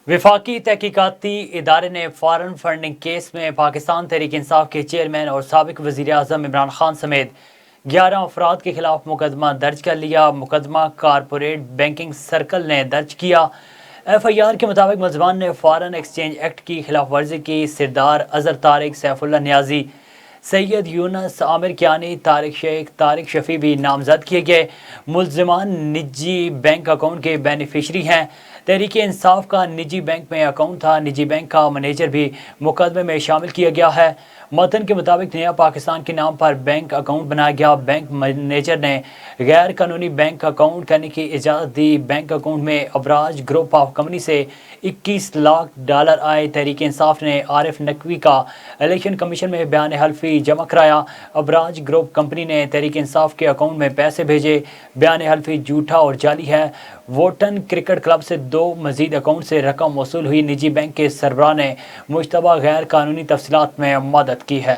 وفاقی تحقیقاتی ادارے نے فارن فنڈنگ کیس میں پاکستان تحریک انصاف کے چیئرمین اور سابق وزیر اعظم عمران خان سمیت 11 افراد کے خلاف مقدمہ درج کر لیا۔ مقدمہ کارپوریٹ بینکنگ سرکل نے درج کیا۔ ایف آئی آر کے مطابق ملزمان نے فارن ایکسچینج ایکٹ کی خلاف ورزی کی۔ سردار اظہر طارق، سیف اللہ نیازی، سید یونس، عامر کیانی، طارق شیخ، طارق شفیع بھی نامزد کیے گئے۔ ملزمان نجی بینک اکاؤنٹ کے بینیفیشری ہیں۔ تحریک انصاف کا نجی بینک میں اکاؤنٹ تھا۔ نجی بینک کا مینیجر بھی مقدمے میں شامل کیا گیا ہے۔ متن کے مطابق نیا پاکستان کے نام پر بینک اکاؤنٹ بنایا گیا۔ بینک مینیجر نے غیر قانونی بینک اکاؤنٹ کرنے کی اجازت دی۔ بینک اکاؤنٹ میں ابراج گروپ آف کمپنی سے $21 لاکھ آئے۔ تحریک انصاف نے عارف نقوی کا الیکشن کمیشن میں بیان حلفی جمع کرایا۔ ابراج گروپ کمپنی نے تحریک انصاف کے اکاؤنٹ میں پیسے بھیجے۔ بیان حلفی جھوٹا اور جعلی ہے۔ ووٹن کرکٹ کلب سے 2 مزید اکاؤنٹ سے رقم وصول ہوئی۔ نجی بینک کے سربراہ نے مشتبہ غیر قانونی تفصیلات میں مدد کی ہے۔